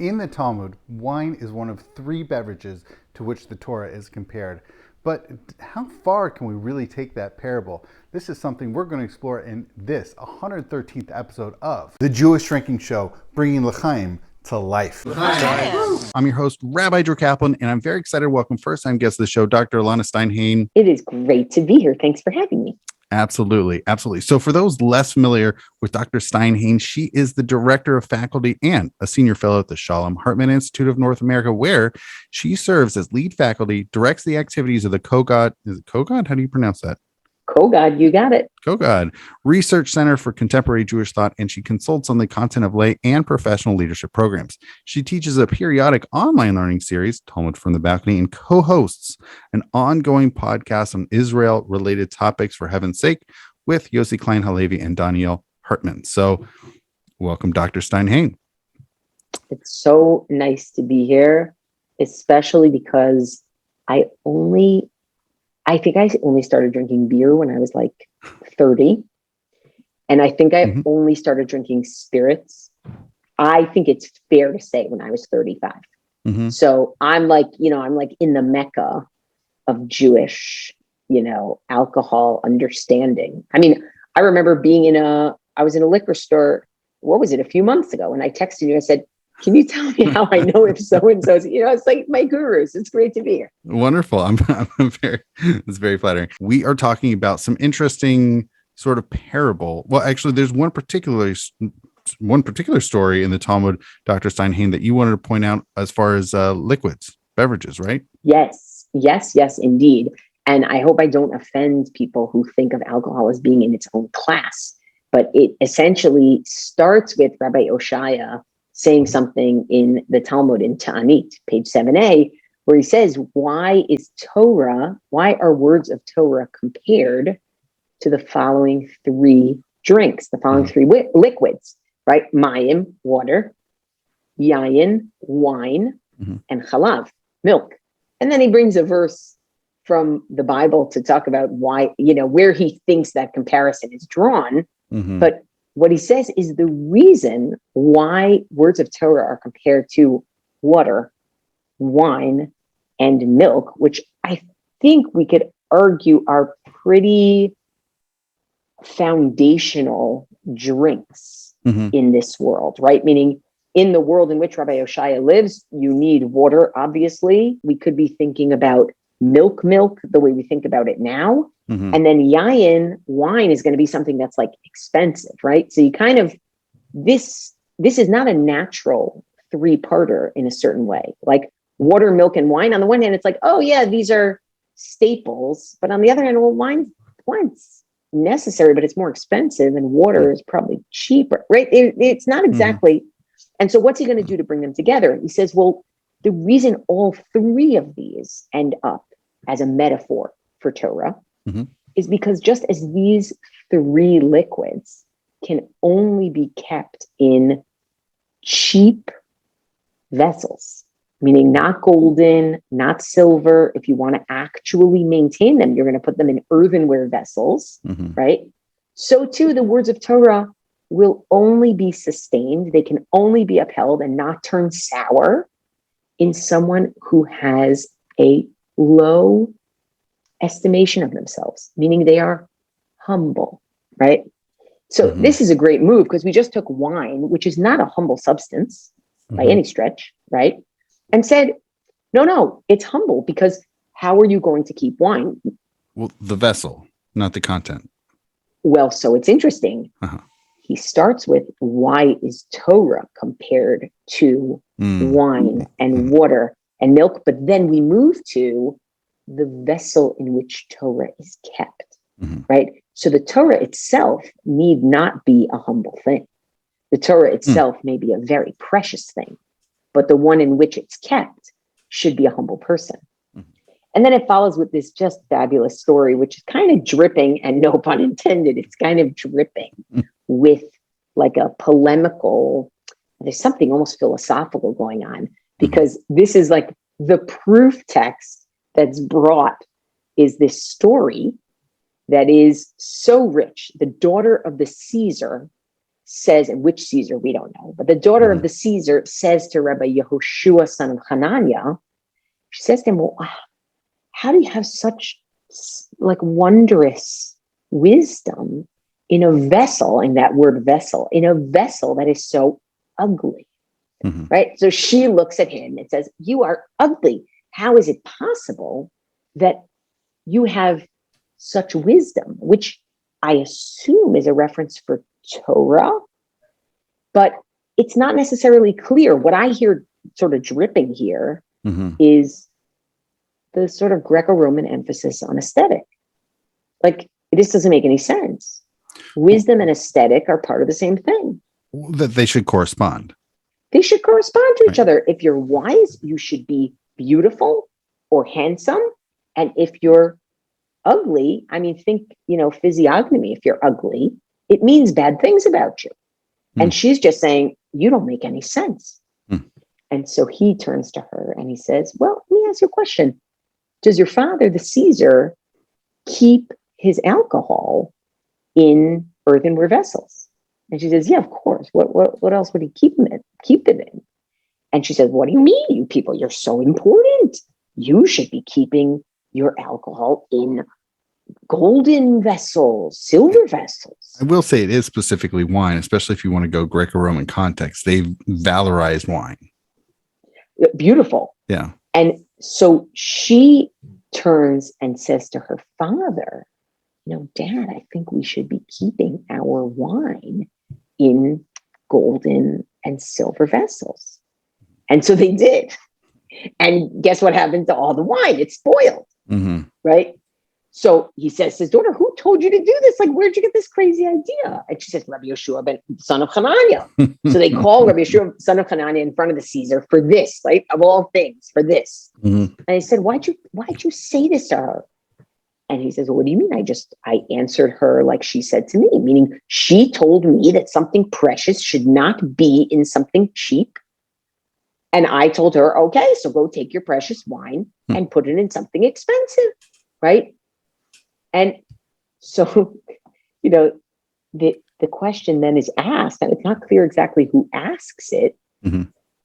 In the Talmud, wine is one of three beverages to which the Torah is compared. But how far can we really take that parable? This is something we're going to explore in this 113th episode of The Jewish Drinking Show, bringing L'chaim to life. I'm your host, Rabbi Drew Kaplan, and I'm very excited to welcome first-time guest of the show, Dr. Elana Stein Hain. It is great to be here. Thanks for having me. Absolutely. So for those less familiar with Dr. Stein Hain, she is the director of faculty and a senior fellow at the Shalom Hartman Institute of North America, where she serves as lead faculty, directs the activities of the Kogod. Is it Kogod? How do you pronounce that? Kogod, you got it. Kogod Research Center for Contemporary Jewish Thought, and she consults on the content of lay and professional leadership programs. She teaches a periodic online learning series, Talmud from the Balcony, and co-hosts an ongoing podcast on Israel-related topics, for heaven's sake, with Yossi, Klein, Halevi, and Donniel Hartman. So welcome, Dr. Stein Hain. It's so nice to be here, especially because I think I only started drinking beer when I was like 30. And I think I only started drinking spirits. I think it's fair to say when I was 35. So I'm like in the Mecca of Jewish, alcohol understanding. I mean, I remember I was in a liquor store, what was it, a few months ago? And I texted you, I said, can you tell me how I know if so-and-so's, it's like my gurus. It's great to be here. Wonderful. It's very flattering. We are talking about some interesting sort of parable. Well, actually, there's one particular story in the Talmud, Dr. Stein Hain, that you wanted to point out as far as liquids, beverages, right? Yes, indeed. And I hope I don't offend people who think of alcohol as being in its own class, but it essentially starts with Rabbi Oshaya saying something in the Talmud in Ta'anit, page 7a, where he says, why are words of Torah compared to the following three drinks, the following three liquids, right? Mayim, water, yayin, wine, and chalav, milk. And then he brings a verse from the Bible to talk about why, where he thinks that comparison is drawn. But what he says is the reason why words of Torah are compared to water, wine, and milk, which I think we could argue are pretty foundational drinks in this world, right? Meaning in the world in which Rabbi Oshaya lives, you need water, obviously. We could be thinking about milk, the way we think about it now. And then yayin, wine, is going to be something that's like expensive, right? So you kind of, this is not a natural three-parter in a certain way. Like water, milk, and wine. On the one hand, it's like, oh yeah, these are staples. But on the other hand, well, wine's necessary, but it's more expensive, and water is probably cheaper, right? It's not exactly. And so what's he going to do to bring them together? He says, well, the reason all three of these end up as a metaphor for Torah is because just as these three liquids can only be kept in cheap vessels, meaning not golden, not silver. If you want to actually maintain them, you're going to put them in earthenware vessels, right? So too, the words of Torah will only be sustained. They can only be upheld and not turn sour in someone who has a low estimation of themselves, meaning they are humble, right? So this is a great move because we just took wine, which is not a humble substance by any stretch, right? And said, no, it's humble, because how are you going to keep wine? Well, the vessel, not the content. Well, so it's interesting. He starts with, why is Torah compared to wine and water and milk? But then we move to the vessel in which Torah is kept, right? So the Torah itself need not be a humble thing. The Torah itself may be a very precious thing, but the one in which it's kept should be a humble person. And then it follows with this just fabulous story, which is kind of dripping, and no pun intended, it's kind of dripping with like a polemical, there's something almost philosophical going on, because this is like the proof text that's brought is this story that is so rich. The daughter of the Caesar says, and which Caesar, we don't know, but the daughter of the Caesar says to Rabbi Yehoshua, son of Hananiah, she says to him, well, how do you have such like wondrous wisdom in a vessel, in that word vessel, in a vessel that is so ugly, right? So she looks at him and says, you are ugly. How is it possible that you have such wisdom, which I assume is a reference for Torah, but it's not necessarily clear. What I hear sort of dripping here is the sort of Greco-Roman emphasis on aesthetic. Like, this doesn't make any sense. Wisdom and aesthetic are part of the same thing. That they should correspond. They should correspond to each other. If you're wise, you should be beautiful or handsome. And if you're ugly, I mean, think, physiognomy. If you're ugly, it means bad things about you. And she's just saying, you don't make any sense. And so he turns to her and he says, well, let me ask you a question. Does your father, the Caesar, keep his alcohol in earthenware vessels? And she says, yeah, of course. What else would he keep it in? And she says, what do you mean, you people? You're so important. You should be keeping your alcohol in golden vessels, silver vessels. I will say it is specifically wine, especially if you want to go Greco-Roman context. They've valorized wine. Beautiful. Yeah. And so she turns and says to her father, Dad, I think we should be keeping our wine in golden and silver vessels. And so they did. And guess what happened to all the wine? It spoiled. Right? So he says to his daughter, who told you to do this? Like, where'd you get this crazy idea? And she says, Rabbi Yehoshua, son of Hananiah. So they call Rabbi Yehoshua, son of Hananiah, in front of the Caesar for this, right? Of all things, for this. And I said, why'd you say this to her? And he says, well, what do you mean? I answered her like she said to me, meaning she told me that something precious should not be in something cheap. And I told her, okay, so go take your precious wine and put it in something expensive, right? And so, the question then is asked, and it's not clear exactly who asks it.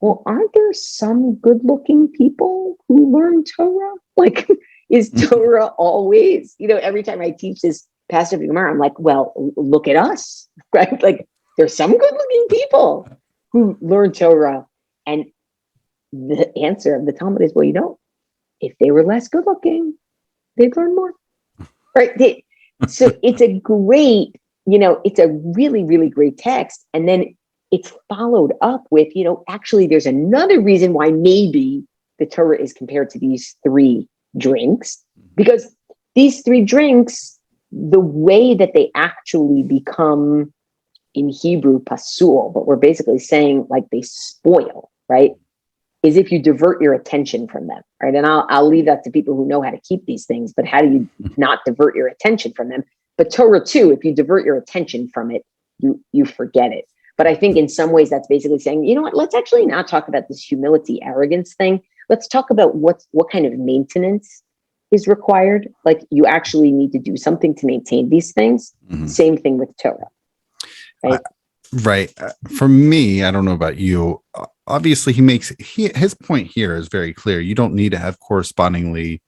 Well, aren't there some good-looking people who learn Torah? Like, is Torah always, every time I teach this passage of Gemara, I'm like, well, look at us, right? Like, there's some good-looking people who learn Torah. And the answer of the Talmud is, well, if they were less good-looking, they'd learn more. Right. So it's a great, it's a really, really great text. And then it's followed up with, actually, there's another reason why maybe the Torah is compared to these three drinks, because these three drinks, the way that they actually become in Hebrew pasul, but we're basically saying like they spoil, right, is if you divert your attention from them, right? And I'll leave that to people who know how to keep these things, but how do you not divert your attention from them? But Torah too, if you divert your attention from it, you forget it. But I think in some ways that's basically saying, you know what, let's actually not talk about this humility, arrogance thing. Let's talk about what kind of maintenance is required. Like, you actually need to do something to maintain these things. Same thing with Torah, right? Right. For me, I don't know about you. Obviously, his point here is very clear. You don't need to have correspondingly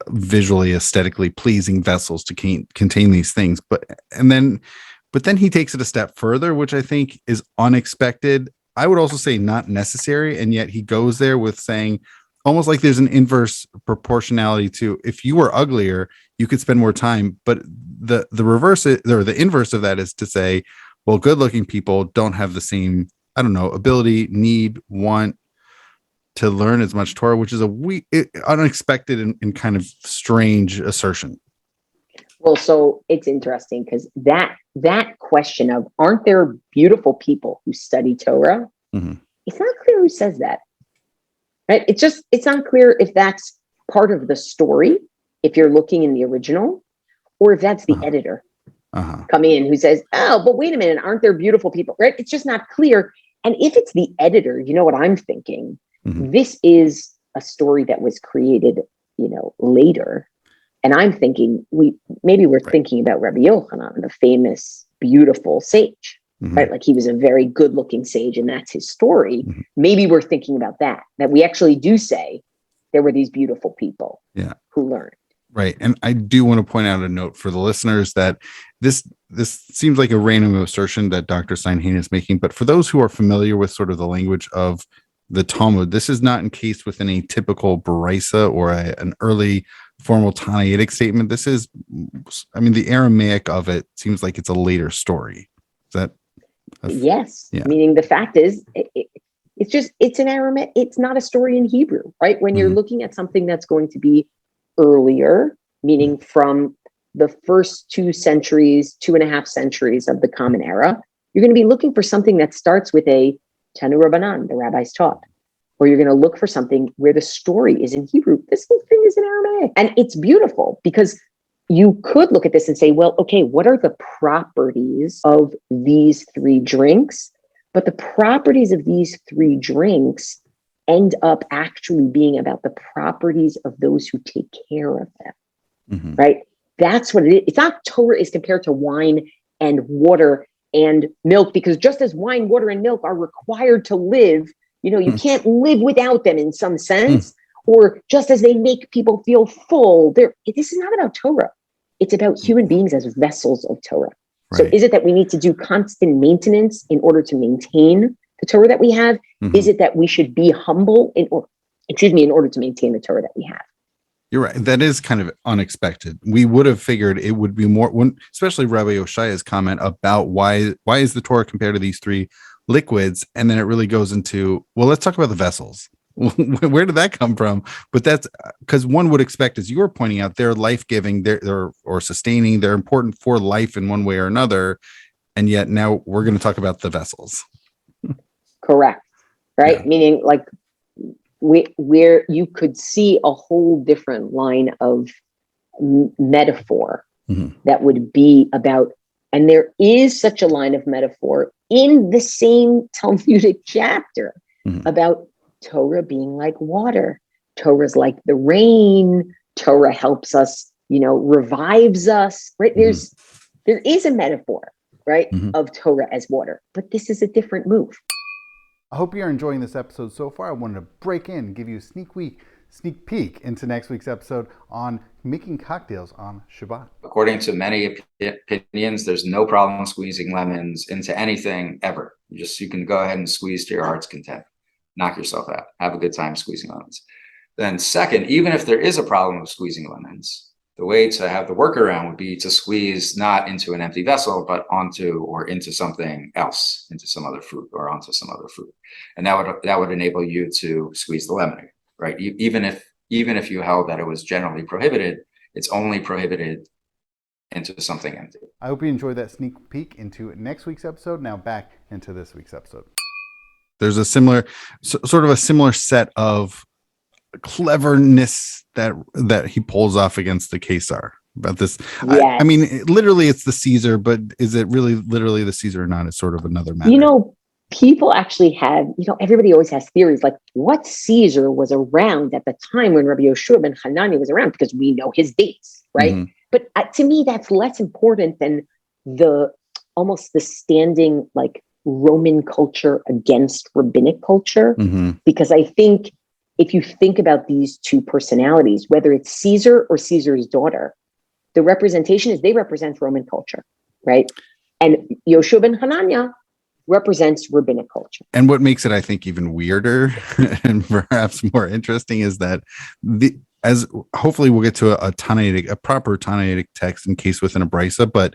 visually, aesthetically pleasing vessels to contain these things. But then he takes it a step further, which I think is unexpected. I would also say not necessary. And yet he goes there with saying almost like there's an inverse proportionality to, if you were uglier, you could spend more time. But the reverse or the inverse of that is to say, well, good-looking people don't have the same, ability, need, want to learn as much Torah, which is unexpected and kind of strange assertion. Well, so it's interesting because that question of, aren't there beautiful people who study Torah? It's not clear who says that, right? It's not clear if that's part of the story, if you're looking in the original, or if that's the editor coming in who says, oh, but wait a minute, aren't there beautiful people, right? It's just not clear. And if it's the editor, you know what I'm thinking? This is a story that was created, later. And I'm thinking we're thinking about Rabbi Yochanan, the famous, beautiful sage, right? Like he was a very good looking sage and that's his story. Maybe we're thinking about that we actually do say there were these beautiful people who learned. Right. And I do want to point out a note for the listeners that this seems like a random assertion that Dr. Stein Hain is making, but for those who are familiar with sort of the language of the Talmud, this is not encased within a typical Baraisa or an early formal Tannaitic statement. This is, I mean, the Aramaic of it seems like it's a later story. Is that? Yes. Yeah. Meaning the fact is, it's an Aramaic, it's not a story in Hebrew, right? When you're looking at something that's going to be earlier, meaning from the first 2.5 centuries of the Common Era, you're going to be looking for something that starts with a Tanu Rabbanan, the rabbis taught, or you're going to look for something where the story is in Hebrew. This whole thing is in Aramaic. And it's beautiful because you could look at this and say, well, okay, what are the properties of these 3 drinks? But the properties of these 3 drinks end up actually being about the properties of those who take care of them, right? That's what it is. It's not Torah is compared to wine and water and milk, because just as wine, water, and milk are required to live, you can't live without them in some sense, or just as they make people feel full. This is not about Torah. It's about human beings as vessels of Torah. Right. So is it that we need to do constant maintenance in order to maintain the Torah that we have? Is it that we should be humble in order to maintain the Torah that we have? You're right. That is kind of unexpected. We would have figured it would be more, especially Rabbi Yoshia's comment about why is the Torah compared to these 3 liquids, and then it really goes into, well, let's talk about the vessels. Where did that come from? But that's because one would expect, as you were pointing out, they're life-giving, they're or sustaining, they're important for life in one way or another, and yet now we're going to talk about the vessels. Correct. Right. Yeah. Meaning like where you could see a whole different line of metaphor that would be about, and there is such a line of metaphor in the same Talmudic chapter about Torah being like water. Torah's like the rain. Torah helps us, revives us, right? There is a metaphor, right, of Torah as water, but this is a different move. I hope you're enjoying this episode so far. I wanted to break in and give you a sneak peek into next week's episode on making cocktails on Shabbat. According to many opinions, there's no problem squeezing lemons into anything ever. You can go ahead and squeeze to your heart's content. Knock yourself out. Have a good time squeezing lemons. Then second, even if there is a problem with squeezing lemons, the way to have the workaround would be to squeeze not into an empty vessel, but onto or into something else, into some other fruit or onto some other fruit. And that would enable you to squeeze the lemon, right? Even if you held that it was generally prohibited, it's only prohibited into something empty. I hope you enjoyed that sneak peek into next week's episode. Now back into this week's episode. There's a similar set of cleverness that he pulls off against the Caesar about this. Yes. I mean, literally it's the Caesar, but is it really literally the Caesar or not? It's sort of another matter. People actually have, everybody always has theories like what Caesar was around at the time when Rabbi Yoshua ben Hanani was around, because we know his dates, right? But to me, that's less important than almost the standing like Roman culture against rabbinic culture, because I think if you think about these 2 personalities, whether it's Caesar or Caesar's daughter, the representation is they represent Roman culture, right? And Yoshua ben Hananiah represents rabbinic culture. And what makes it, I think, even weirder and perhaps more interesting is that as hopefully we'll get to a proper Tannaitic text encased within a brisa, but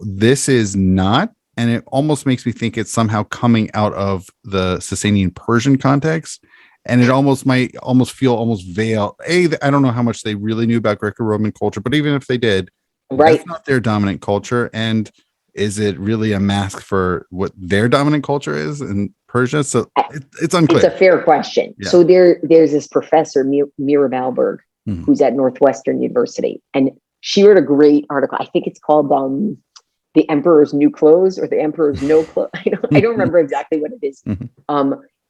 this is not. And it almost makes me think it's somehow coming out of the Sasanian Persian context. And it might feel veiled. I don't know how much they really knew about Greco-Roman culture, but even if they did, right, that's not their dominant culture. And is it really a mask for what their dominant culture is in Persia? So it's unclear. It's a fair question. Yeah. So there's this professor, Mira Balberg, who's at Northwestern University. And she wrote a great article. I think it's called The Emperor's New Clothes or The Emperor's No Clothes. I don't remember exactly what it is.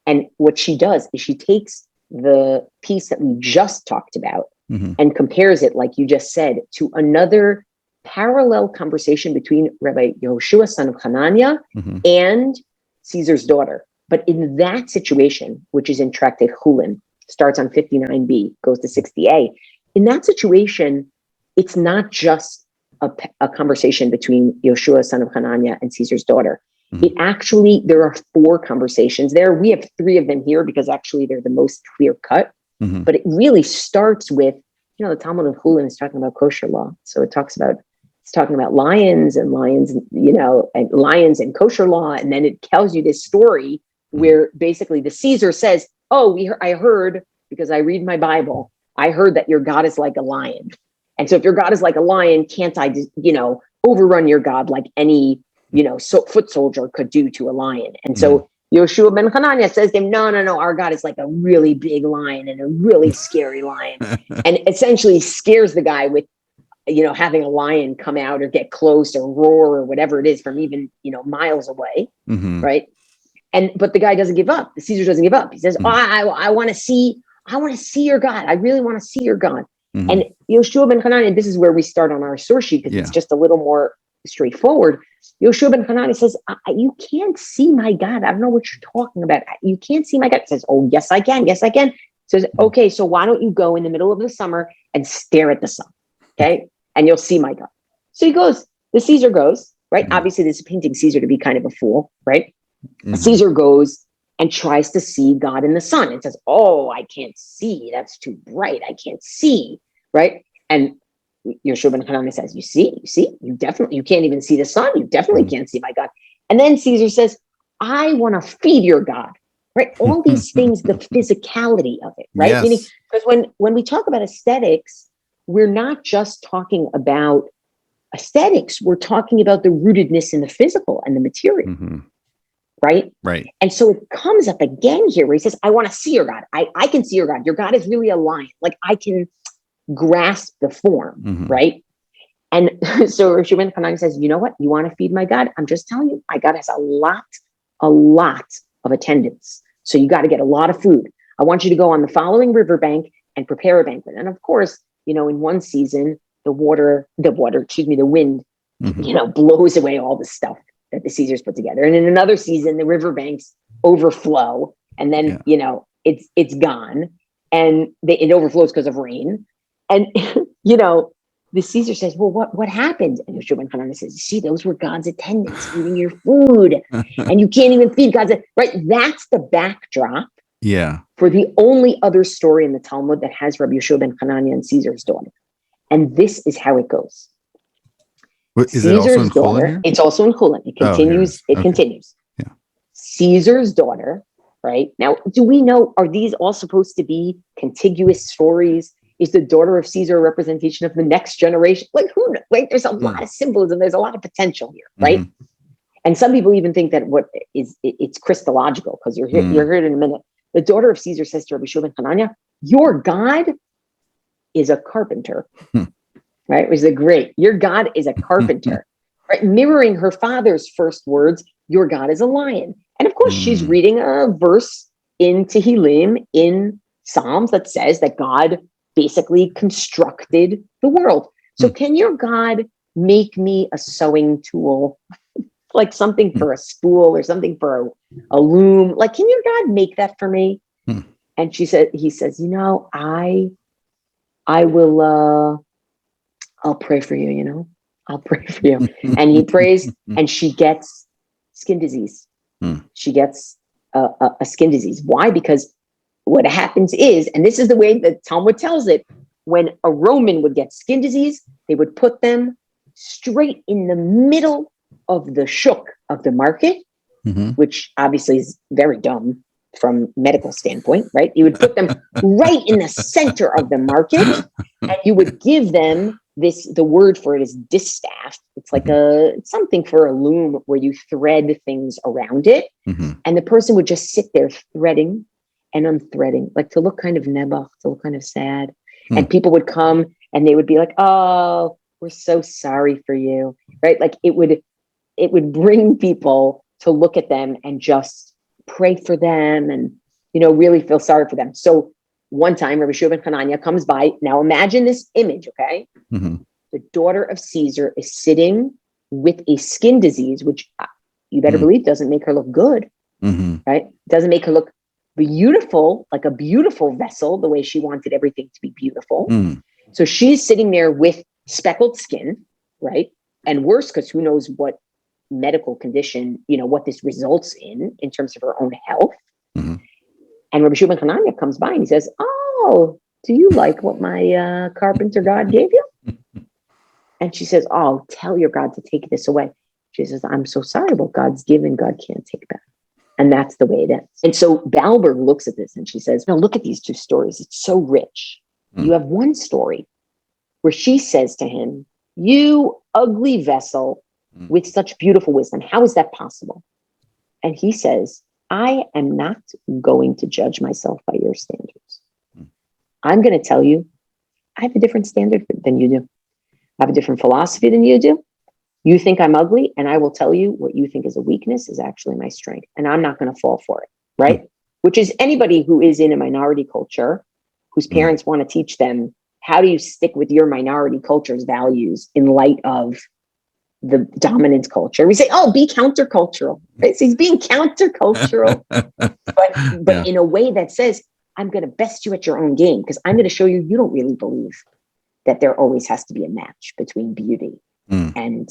And what she does is she takes the piece that we just talked about and compares it, like you just said, to another parallel conversation between Rabbi Yehoshua, son of Hananiah, and Caesar's daughter. But in that situation, which is in Tractate Chulin, starts on 59b, goes to 60a. In that situation, it's not just a conversation between Yehoshua, son of Hananiah, and Caesar's daughter. It actually, there are 4 conversations there. We have 3 of them here because actually they're the most clear cut. But it really starts with, the Talmud of Chulin is talking about kosher law. So it's talking about lions, and lions and kosher law. And then it tells you this story where basically the Caesar says, I heard, because I read my Bible, I heard that your God is like a lion. And so if your God is like a lion, can't I, overrun your God like any, foot soldier could do to a lion? And so Yehoshua ben Hananiah says to him, no, our God is like a really big lion and a really scary lion. And essentially scares the guy with, having a lion come out or get close or roar or whatever it is from even, miles away. Right. But the guy doesn't give up. The Caesar doesn't give up. He says, I want to see your God. I really want to see your God. And Yehoshua ben Hananiah, this is where we start on our source sheet because it's just a little more straightforward. Yehoshua ben Hananiah says, you can't see my God. I don't know what you're talking about. You can't see my God. He says, oh, yes, I can. Yes, I can. He says, okay, so why don't you go in the middle of the summer and stare at the sun? Okay. And you'll see my God. So he goes, the Caesar goes, right? Obviously, this is painting Caesar to be kind of a fool, right? Caesar goes and tries to see God in the sun and says, oh, I can't see. That's too bright. I can't see. Right. And Yehoshua ben Hananiah says, you see, you can't even see the sun. You definitely can't see my God. And then Caesar says, I want to feed your God. Right. All these things, the physicality of it. Right. Meaning, because when we talk about aesthetics, we're not just talking about aesthetics. We're talking about the rootedness in the physical and the material. Right. And so it comes up again here where he says, I want to see your God. I can see your God. Your God is really a lion. Like I can grasp the form. Right. And so Yehoshua ben Hananiah says, you know what? You want to feed my God? I'm just telling you, my God has a lot of attendants. So you got to get a lot of food. I want you to go on the following riverbank and prepare a banquet. And of course, in one season, the wind, blows away all the stuff that the Caesars put together. And in another season, the riverbanks overflow and then, it's gone and it overflows because of rain. And, the Caesar says, well, what happened? And Yehoshua ben Hananiah says, see, those were God's attendants eating your food and you can't even feed God's, right? That's the backdrop. For the only other story in the Talmud that has Rabbi Yehoshua ben Hananiah and Caesar's daughter. And this is how it goes. Is it also in Chulin here? It's also in Chulin. It continues. Continues. Yeah. Caesar's daughter, right? Now, do we know, are these all supposed to be contiguous stories? Is the daughter of Caesar a representation of the next generation? Like, who knows? Like, there's a lot of symbolism. There's a lot of potential here, right? And some people even think that it's Christological, because you're here in a minute. The daughter of Caesar says to Rabbi Yehoshua ben Hananiah, your God is a carpenter. Right? Which is your God is a carpenter. Right? Mirroring her father's first words, your God is a lion. And of course, she's reading a verse in Tehillim, in Psalms, that says that God basically constructed the world. So can your God make me a sewing tool? Like something for a spool or something for a loom? Like, can your God make that for me? And he says, I will, I'll pray for you, I'll pray for you. And he prays and she gets skin disease. She gets a skin disease. Why? Because what happens is, and this is the way that Talmud tells it, when a Roman would get skin disease, they would put them straight in the middle of the shuk of the market, which obviously is very dumb from medical standpoint, right? You would put them right in the center of the market and you would give them the word for it is distaff. It's like something for a loom where you thread things around it. And the person would just sit there threading and unthreading, like to look kind of nebuch, to look kind of sad. And people would come and they would be like, oh, we're so sorry for you, right? Like it would bring people to look at them and just pray for them and, really feel sorry for them. So one time, Rabbi Yehoshua ben Hananiah comes by. Now imagine this image, okay? the daughter of Caesar is sitting with a skin disease, which you better believe doesn't make her look good, right? Doesn't make her look beautiful, like a beautiful vessel, the way she wanted everything to be beautiful. So she's sitting there with speckled skin, right? And worse, because who knows what medical condition, what this results in terms of her own health. And Rabbi Shua ben Hanania comes by and he says, "Oh, do you like what my carpenter God gave you?" And she says, "Oh, tell your God to take this away." She says, "I'm so sorry, but God's given, God can't take back." And that's the way it ends. And so Balberg looks at this and she says, "No, look at these two stories. It's so rich. You have one story where she says to him, 'You ugly vessel with such beautiful wisdom. How is that possible?' And he says, 'I am not going to judge myself by your standards. I'm going to tell you, I have a different standard than you do. I have a different philosophy than you do. You think I'm ugly, and I will tell you what you think is a weakness is actually my strength. And I'm not going to fall for it,' right? Which is anybody who is in a minority culture, whose parents want to teach them, how do you stick with your minority culture's values in light of the dominant culture? We say, oh, be countercultural. Right? So he's being countercultural, but in a way that says, I'm going to best you at your own game, because I'm going to show you don't really believe that there always has to be a match between beauty and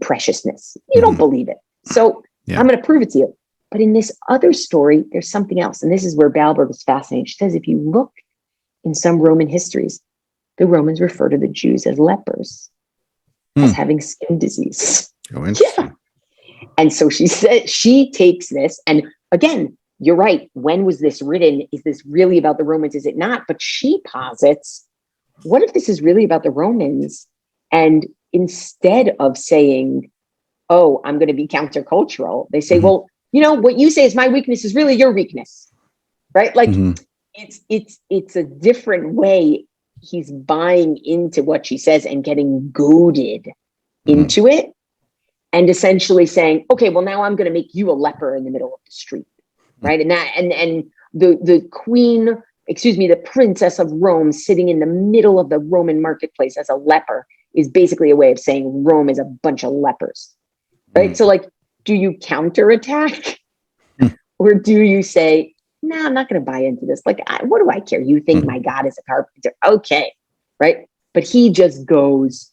preciousness. You don't believe it. So I'm going to prove it to you. But in this other story, there's something else. And this is where Balberg is fascinating. She says, if you look in some Roman histories, the Romans refer to the Jews as lepers, as having skin disease. Oh, interesting. Yeah. And so she said, she takes this, and again, you're right. When was this written? Is this really about the Romans? Is it not? But she posits, what if this is really about the Romans? And instead of saying, oh, I'm going to be countercultural, they say, well, what you say is my weakness is really your weakness, right? Like it's a different way. He's buying into what she says and getting goaded into it, and essentially saying, okay, well, now I'm going to make you a leper in the middle of the street, right? And that, and the queen, the princess of Rome sitting in the middle of the Roman marketplace as a leper is basically a way of saying Rome is a bunch of lepers, right? So like, do you counterattack or do you say, no, I'm not going to buy into this. Like, what do I care? You think my God is a carpenter. Okay. Right. But he just goes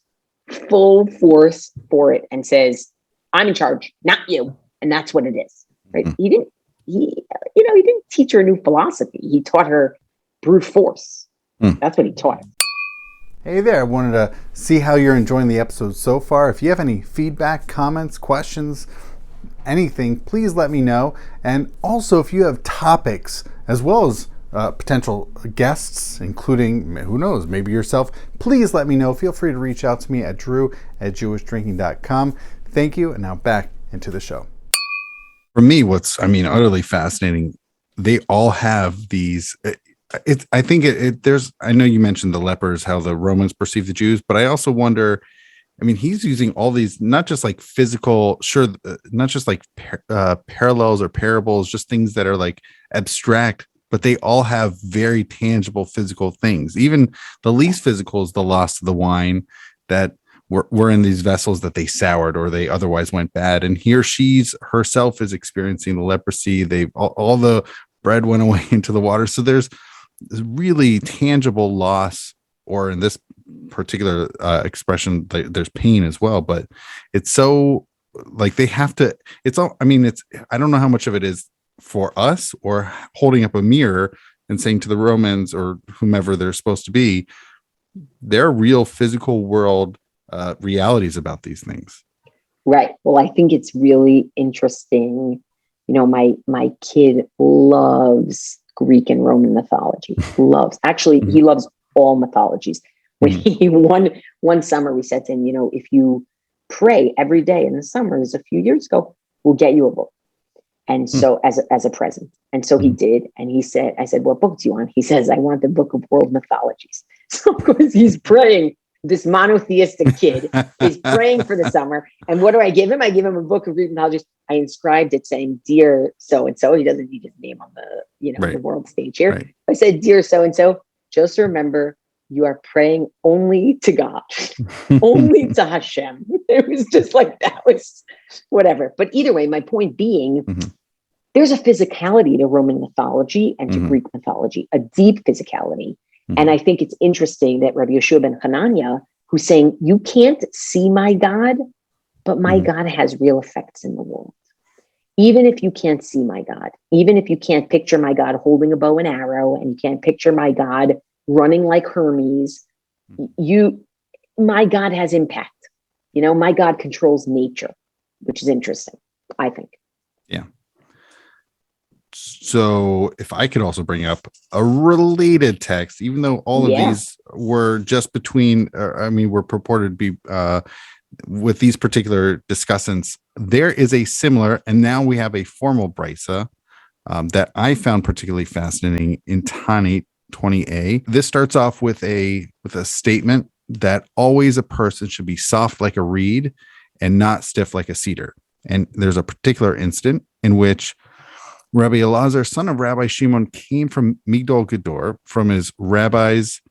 full force for it and says, I'm in charge, not you. And that's what it is. Right. He didn't teach her a new philosophy. He taught her brute force. That's what he taught. Hey there, I wanted to see how you're enjoying the episode so far. If you have any feedback, comments, questions, anything, please let me know. And also, if you have topics as well as potential guests, including, who knows, maybe yourself, please let me know. Feel free to reach out to me at drew@jewishdrinking.com. Thank you, and now back into the show. For me, what's utterly fascinating, they all have these. I know you mentioned the lepers, how the Romans perceive the Jews, but I also wonder. He's using all these, not just like physical, not just like parallels or parables, just things that are like abstract, but they all have very tangible physical things. Even the least physical is the loss of the wine that were in these vessels that they soured or they otherwise went bad. And here she's herself is experiencing the leprosy. All the bread went away into the water. So there's this really tangible loss, or in this particular expression, there's pain as well, but it's so like they have to, it's all, I don't know how much of it is for us or holding up a mirror and saying to the Romans or whomever they're supposed to be, their real physical world realities about these things. Right. Well, I think it's really interesting. My kid loves Greek and Roman mythology. He loves all mythologies. When he one summer, we said to him, if you pray every day in the summers a few years ago, we'll get you a book. And so as a present. And so he did. And I said, what book do you want? He says, I want the book of world mythologies. So of course he's praying. This monotheistic kid is praying for the summer. And what do I give him? I give him a book of Greek mythologies. I inscribed it saying, dear so-and-so. He doesn't need his name on the, the world stage here. Right. I said, dear so-and-so, just remember, you are praying only to God, only to Hashem. It was just like, that was whatever. But either way, my point being, there's a physicality to Roman mythology and to Greek mythology, a deep physicality. And I think it's interesting that Rabbi Yeshua ben Hanania, who's saying, you can't see my God, but my God has real effects in the world. Even if you can't see my God, even if you can't picture my God holding a bow and arrow, and you can't picture my God running like Hermes, my God has impact. My God controls nature, which is interesting, I think. Yeah. So if I could also bring up a related text, even though all of these were just between, were purported to be with these particular discussants, there is a similar, and now we have a formal brisa that I found particularly fascinating in Tani 20a. This starts off with a statement that always a person should be soft like a reed and not stiff like a cedar. And there's a particular instant in which Rabbi Elazar, son of Rabbi Shimon, came from Migdol Gedor, from his rabbi's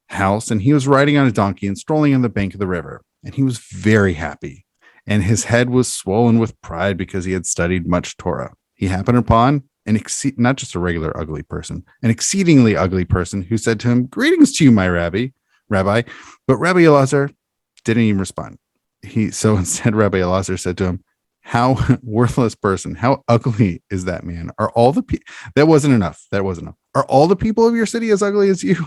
house, and he was riding on a donkey and strolling on the bank of the river. And he was very happy, and his head was swollen with pride because he had studied much Torah. He happened upon not just a regular ugly person, an exceedingly ugly person who said to him, "Greetings to you, my rabbi." But Rabbi Elazar didn't even respond. So instead, Rabbi Elazar said to him, "How worthless person, how ugly is that man? Are all the people..." That wasn't enough. Are all the people of your city as ugly as you?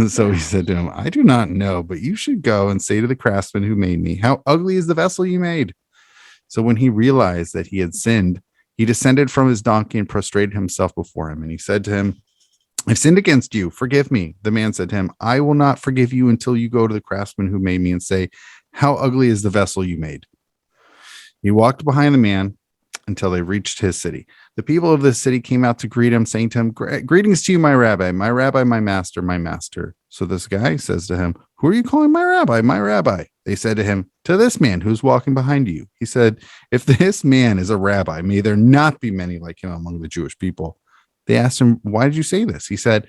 So he said to him, "I do not know, but you should go and say to the craftsman who made me, how ugly is the vessel you made?" So when he realized that he had sinned, he descended from his donkey and prostrated himself before him. And he said to him, "I've sinned against you. Forgive me." The man said to him, "I will not forgive you until you go to the craftsman who made me and say, how ugly is the vessel you made?" He walked behind the man until they reached his city. The people of this city came out to greet him, saying to him, "Greetings to you, my rabbi, my master, my master." So this guy says to him, "Who are you calling my rabbi, my rabbi?" They said to him, "To this man who's walking behind you." He said, "If this man is a rabbi, may there not be many like him among the Jewish people." They asked him, "Why did you say this?" He said,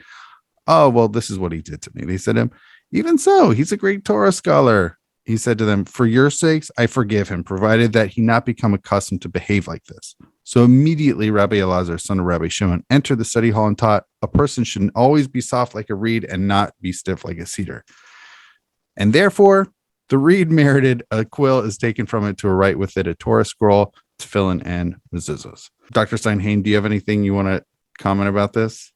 "Oh, well, this is what he did to me." They said to him, "Even so, he's a great Torah scholar." He said to them, "For your sakes, I forgive him, provided that he not become accustomed to behave like this." So immediately Rabbi Elazar, son of Rabbi Shimon, entered the study hall and taught, a person should always be soft like a reed and not be stiff like a cedar. And therefore, the reed merited a quill is taken from it to write with it a Torah scroll, tefillin, and mezuzahs. Dr. Stein Hain, do you have anything you want to comment about this?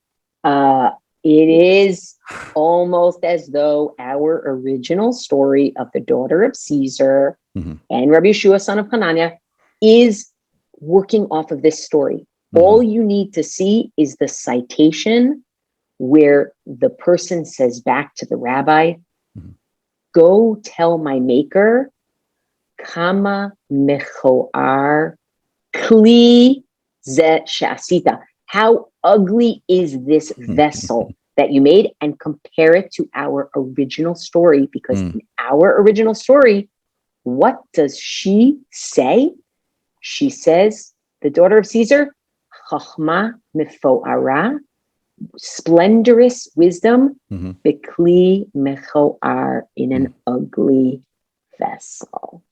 It is almost as though our original story of the daughter of Caesar and Rabbi Yeshua, son of Hananiah, is working off of this story. All you need to see is the citation where the person says back to the rabbi, "Go tell my maker, kama mechoar kli ze shasita. How ugly is this vessel that you made?" And compare it to our original story, because in our original story, what does she say? She says, the daughter of Caesar, chachma mefoara, splendorous wisdom, bekli mechoar, in an ugly vessel.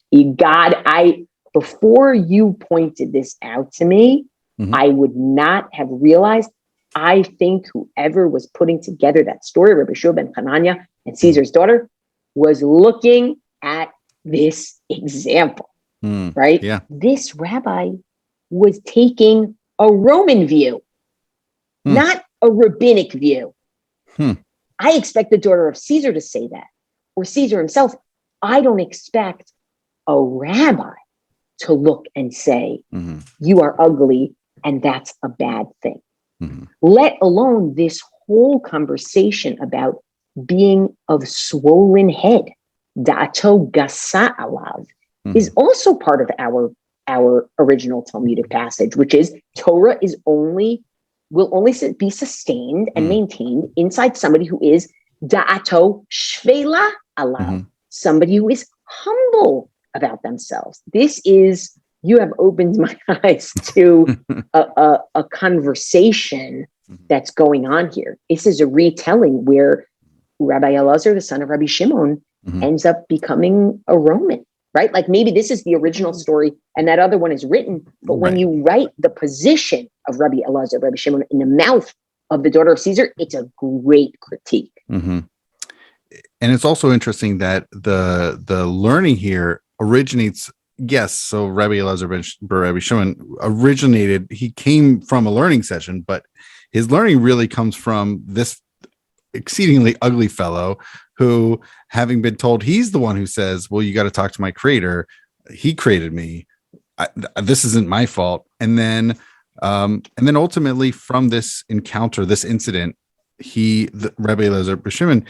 Before you pointed this out to me, I would not have realized. I think whoever was putting together that story, Rabbi Shua ben Hanania and Caesar's daughter, was looking at this example, right? Yeah. This rabbi was taking a Roman view, not a rabbinic view. I expect the daughter of Caesar to say that, or Caesar himself. I don't expect a rabbi to look and say, you are ugly, and that's a bad thing. Let alone this whole conversation about being of swollen head, da'ato gasa alav, is also part of our original Talmudic passage, which is Torah will only be sustained and maintained inside somebody who is da'ato shvela alav, somebody who is humble about themselves. You have opened my eyes to a conversation that's going on here. This is a retelling where Rabbi Elazar, the son of Rabbi Shimon, ends up becoming a Roman, right? Like maybe this is the original story and that other one is written, but when you write the position of Rabbi Elazar, Rabbi Shimon in the mouth of the daughter of Caesar, it's a great critique. And it's also interesting that the learning here originates. Yes, so Rabbi Elazar Rabbi Shimon originated. He came from a learning session, but his learning really comes from this exceedingly ugly fellow who, having been told he's the one who says, well, you got to talk to my creator. He created me. This isn't my fault. And then ultimately from this encounter, this incident, Rabbi Elazar Rabbi Shimon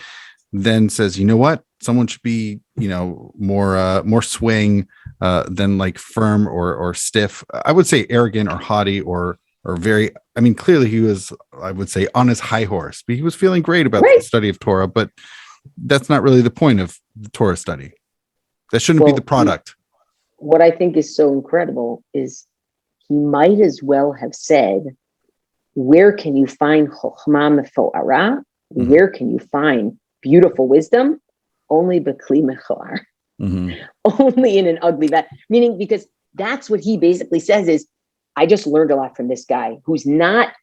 then says, you know what? Someone should be, more swaying than like firm or stiff. I would say arrogant or haughty or very, clearly he was, I would say, on his high horse, but he was feeling great about the study of Torah, but that's not really the point of the Torah study. That shouldn't be the product. What I think is so incredible is he might as well have said, where can you find chokhmah mefo'ara? Where can you find beautiful wisdom? Only bekli mechoar. Only in an ugly vat. Meaning, because that's what he basically says is, I just learned a lot from this guy who's not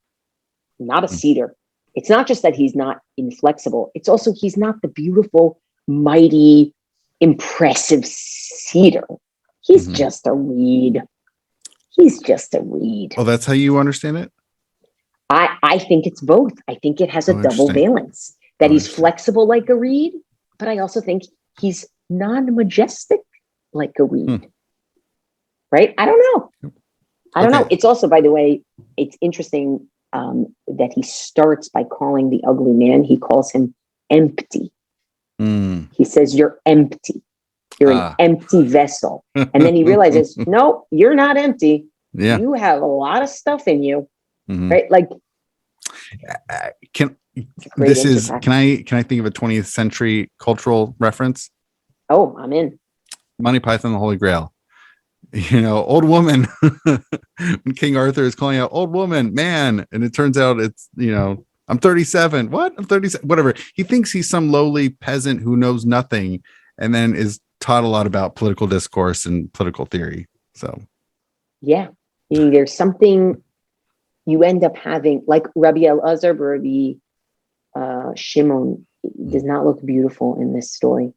a cedar. It's not just that he's not inflexible. It's also he's not the beautiful, mighty, impressive cedar. He's just a reed. He's just a reed. Oh, that's how you understand it? I think it's both. I think it has a double valence. That he's flexible like a reed, but I also think he's non-majestic like a reed. Right? I don't know. I don't know. It's also, by the way, it's interesting that he starts by calling the ugly man, he calls him empty. He says, you're empty. You're an empty vessel. And then he realizes, no, you're not empty. Yeah. You have a lot of stuff in you. Right? Like, can I think of a 20th century cultural reference? Oh, I'm in. Monty Python, the Holy Grail. Old woman. When King Arthur is calling out old woman, man, and it turns out it's, I'm 37. What? I'm 37. Whatever. He thinks he's some lowly peasant who knows nothing and then is taught a lot about political discourse and political theory. So, yeah, there's something you end up having, like Rabbi Elazar, Rabbi Shimon does not look beautiful in this story.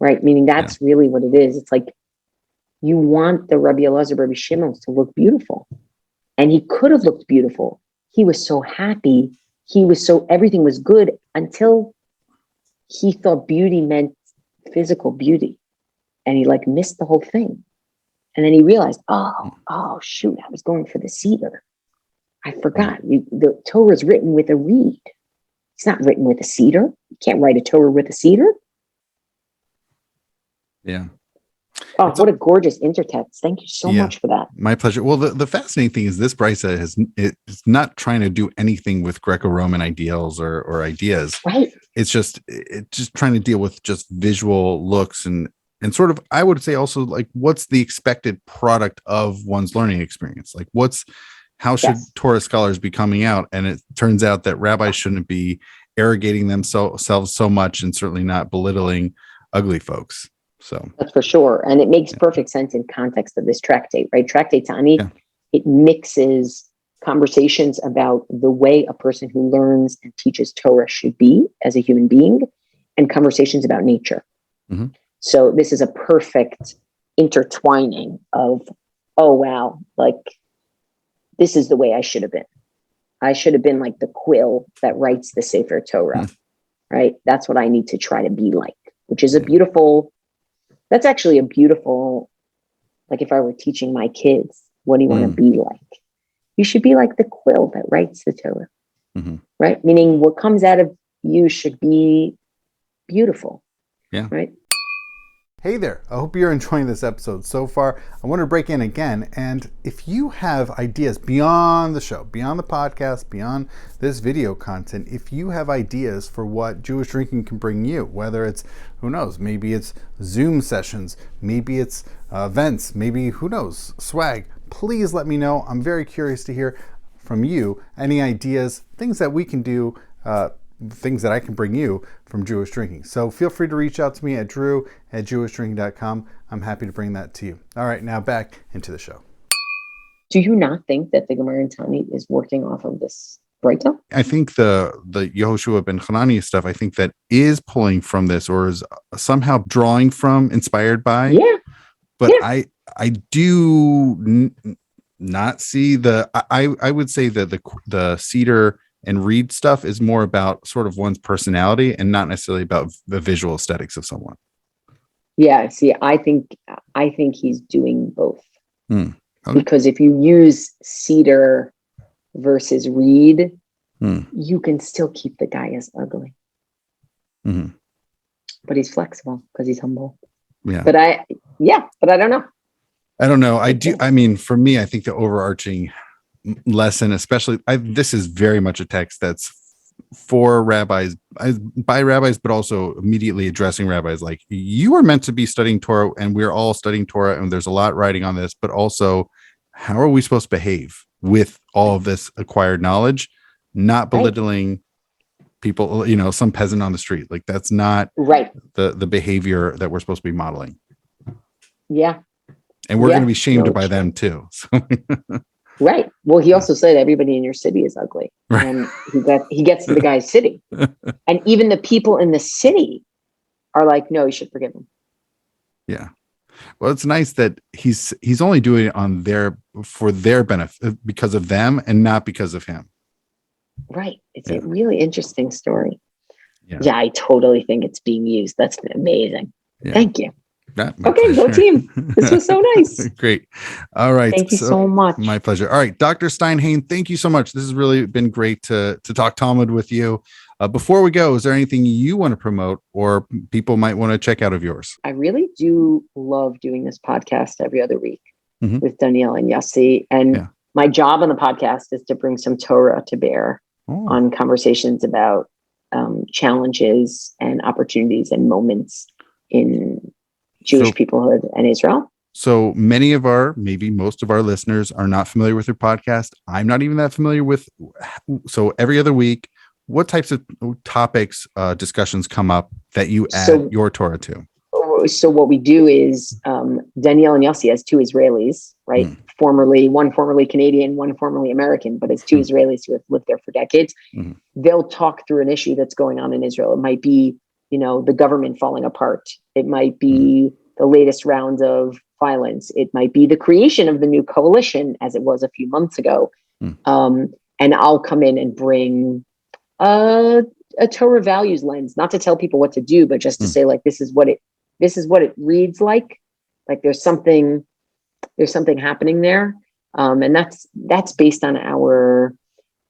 Right? Meaning that's really what it is. It's like, you want the Rabbi Elazar, Rabbi Shimon to look beautiful. And he could have looked beautiful. He was so happy. Everything was good until he thought beauty meant physical beauty. And he missed the whole thing. And then he realized, oh shoot, I was going for the cedar. I forgot. The Torah is written with a reed. It's not written with a cedar. You can't write a Torah with a cedar. Yeah. Oh, what a gorgeous intertext. Thank you so much for that. My pleasure. Well, the fascinating thing is this brisa is not trying to do anything with Greco-Roman ideals or ideas. Right. It's just trying to deal with just visual looks and sort of, I would say also what's the expected product of one's learning experience? How should Torah scholars be coming out? And it turns out that rabbis shouldn't be arrogating themselves so much and certainly not belittling ugly folks. So that's for sure. And it makes perfect sense in context of this tractate, right? Tractate Ta'anit, it mixes conversations about the way a person who learns and teaches Torah should be as a human being and conversations about nature. So this is a perfect intertwining of, oh, wow, this is the way I should have been. I should have been like the quill that writes the Sefer Torah, right? That's what I need to try to be like, which is that's actually a beautiful, if I were teaching my kids, what do you want to be like? You should be like the quill that writes the Torah, right? Meaning what comes out of you should be beautiful, right? Hey there, I hope you're enjoying this episode so far. I want to break in again, and if you have ideas beyond the show, beyond the podcast, beyond this video content, if you have ideas for what Jewish drinking can bring you, whether it's, who knows, maybe it's Zoom sessions, maybe it's events, maybe, who knows, swag, please let me know. I'm very curious to hear from you, any ideas, things that we can do things that I can bring you from Jewish drinking. So feel free to reach out to me at drew@jewishdrinking.com. I'm happy to bring that to you. All right, now back into the show. Do you not think that the Gemara in Tani is working off of this breakdown? I think the Yehoshua ben Hanani stuff, I think that is pulling from this, or is somehow drawing from, inspired by. Yeah. But yeah. I do not see I would say that the cedar and reed stuff is more about sort of one's personality and not necessarily about the visual aesthetics of someone. Yeah. See, I think he's doing both. Okay. Because if you use cedar versus reed, you can still keep the guy as ugly. Mm-hmm. But he's flexible because he's humble. Yeah. But I don't know. I don't know. I mean, for me, I think the overarching lesson, especially, this is very much a text that's for rabbis, by rabbis, but also immediately addressing rabbis. Like, you are meant to be studying Torah, and we're all studying Torah, and there's a lot writing on this, but also, how are we supposed to behave with all of this acquired knowledge, not belittling people, some peasant on the street. Like, that's not the behavior that we're supposed to be modeling. Yeah. And we're going to be shamed by them too. So. Right. Well, he also said everybody in your city is ugly. Right. And he gets to the guy's city. And even the people in the city are like, no, you should forgive him. Yeah. Well, it's nice that he's only doing it for their benefit, because of them and not because of him. Right. It's a really interesting story. Yeah, I totally think it's being used. That's amazing. Yeah. Thank you. Okay, go team. This was so nice. Great. All right. Thank you so much. My pleasure. All right, Dr. Stein Hain, thank you so much. This has really been great to talk Talmud with you. Before we go, is there anything you want to promote or people might want to check out of yours? I really do love doing this podcast every other week with Donniel and Yossi. And my job on the podcast is to bring some Torah to bear on conversations about challenges and opportunities and moments in Jewish peoplehood and Israel. So maybe most of our listeners are not familiar with your podcast. I'm not even that familiar with. So every other week, what types of topics, discussions come up that you add your Torah to? So what we do is Donniel and Yossi, as two Israelis, right? One formerly Canadian, one formerly American, but as two Israelis who have lived there for decades, they'll talk through an issue that's going on in Israel. It might be, the government falling apart. It might be the latest round of violence. It might be the creation of the new coalition, as it was a few months ago. And I'll come in and bring a Torah values lens, not to tell people what to do, but just to say, like, this is what it reads like. Like there's something happening there. And that's based on our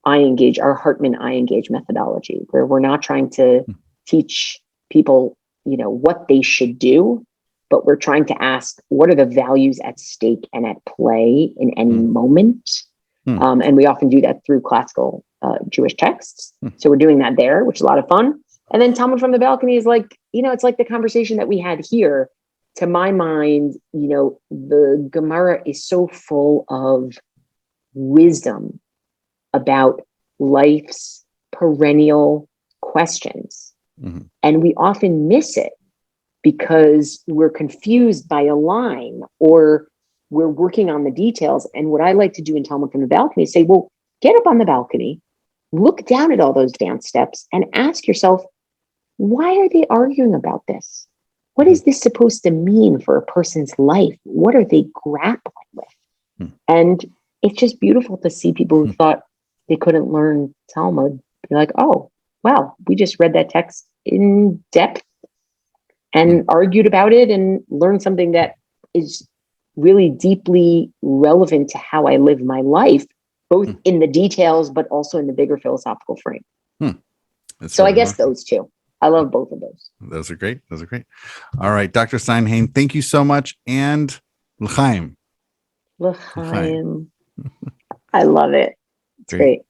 Hartman I Engage methodology, where we're not trying to teach people, what they should do, but we're trying to ask, what are the values at stake and at play in any moment? And we often do that through classical Jewish texts. So we're doing that there, which is a lot of fun. And then Talmud from the Balcony is like, it's like the conversation that we had here. To my mind, the Gemara is so full of wisdom about life's perennial questions. And we often miss it because we're confused by a line or we're working on the details. And what I like to do in Talmud from the Balcony is say, well, get up on the balcony, look down at all those dance steps and ask yourself, why are they arguing about this? What is this supposed to mean for a person's life? What are they grappling with? And it's just beautiful to see people who thought they couldn't learn Talmud be like, oh, wow, we just read that text in depth and argued about it and learned something that is really deeply relevant to how I live my life, both in the details, but also in the bigger philosophical frame. So I guess those two. I love both of those. Those are great. All right, Dr. Stein Hain, thank you so much. And L'chaim. L'chaim. I love it. It's great.